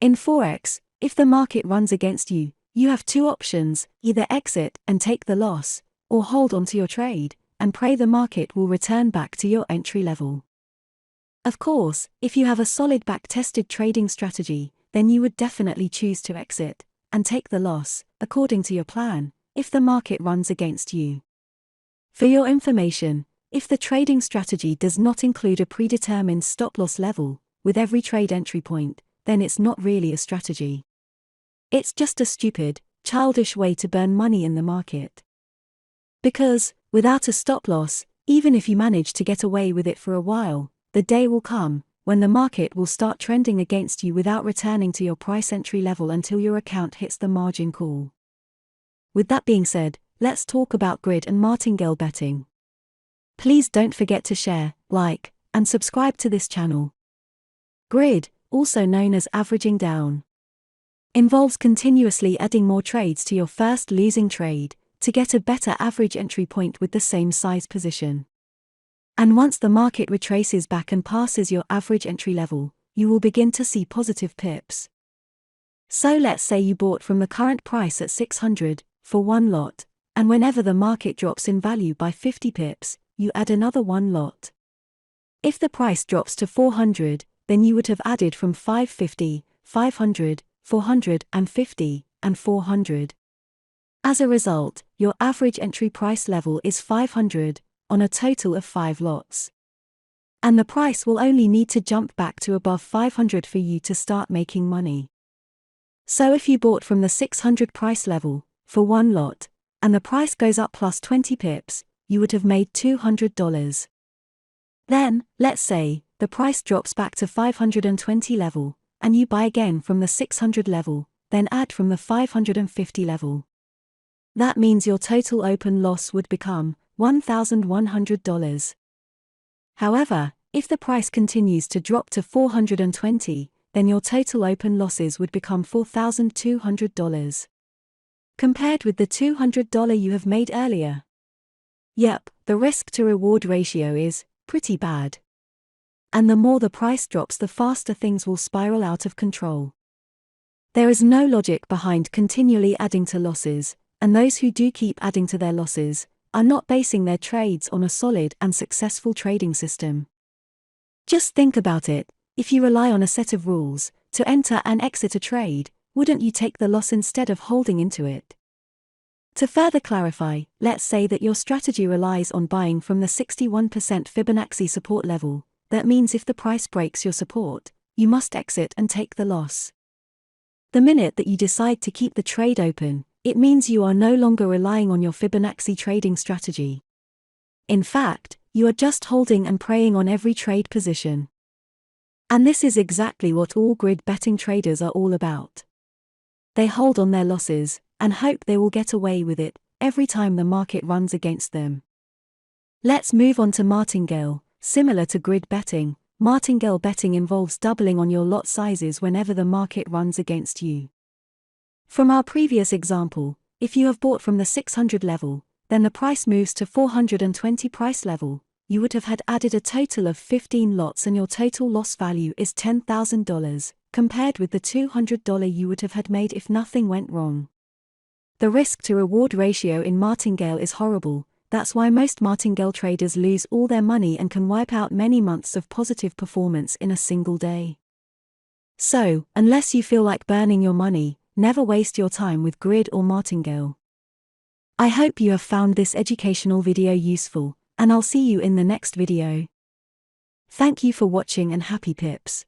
In forex, if the market runs against you, you have two options: either exit and take the loss, or hold on to your trade and pray the market will return back to your entry level. Of course, if you have a solid back-tested trading strategy, then you would definitely choose to exit and take the loss, according to your plan, if the market runs against you. For your information, if the trading strategy does not include a predetermined stop-loss level with every trade entry point, then it's not really a strategy. It's just a stupid, childish way to burn money in the market. Because, without a stop-loss, even if you manage to get away with it for a while, the day will come when the market will start trending against you without returning to your price entry level until your account hits the margin call. With that being said, let's talk about grid and martingale betting. Please don't forget to share, like, and subscribe to this channel. Grid, also known as averaging down, involves continuously adding more trades to your first losing trade to get a better average entry point with the same size position. And once the market retraces back and passes your average entry level, you will begin to see positive pips. So let's say you bought from the current price at 600 for one lot, and whenever the market drops in value by 50 pips, you add another one lot. If the price drops to 400, then you would have added from 550, 500, 450, and 400. As a result, your average entry price level is 500, on a total of 5 lots. And the price will only need to jump back to above 500 for you to start making money. So if you bought from the 600 price level, for one lot, and the price goes up plus 20 pips, you would have made $200. Then, let's say, the price drops back to 520 level, and you buy again from the 600 level, then add from the 550 level. That means your total open loss would become $1,100. However, if the price continues to drop to 420, then your total open losses would become $4,200. Compared with the $200 you have made earlier. Yep, the risk-to-reward ratio is pretty bad. And the more the price drops, the faster things will spiral out of control. There is no logic behind continually adding to losses, and those who do keep adding to their losses are not basing their trades on a solid and successful trading system. Just think about it: if you rely on a set of rules to enter and exit a trade, wouldn't you take the loss instead of holding into it? To further clarify, let's say that your strategy relies on buying from the 61% Fibonacci support level. That means if the price breaks your support, you must exit and take the loss. The minute that you decide to keep the trade open, it means you are no longer relying on your Fibonacci trading strategy. In fact, you are just holding and preying on every trade position. And this is exactly what all grid betting traders are all about. They hold on their losses and hope they will get away with it every time the market runs against them. Let's move on to martingale. Similar to grid betting, martingale betting involves doubling on your lot sizes whenever the market runs against you. From our previous example, if you have bought from the 600 level, then the price moves to 420 price level, you would have had added a total of 15 lots and your total loss value is $10,000, compared with the $200 you would have had made if nothing went wrong. The risk-to-reward ratio in martingale is horrible. That's why most martingale traders lose all their money and can wipe out many months of positive performance in a single day. So, unless you feel like burning your money, never waste your time with grid or martingale. I hope you have found this educational video useful, and I'll see you in the next video. Thank you for watching and happy pips.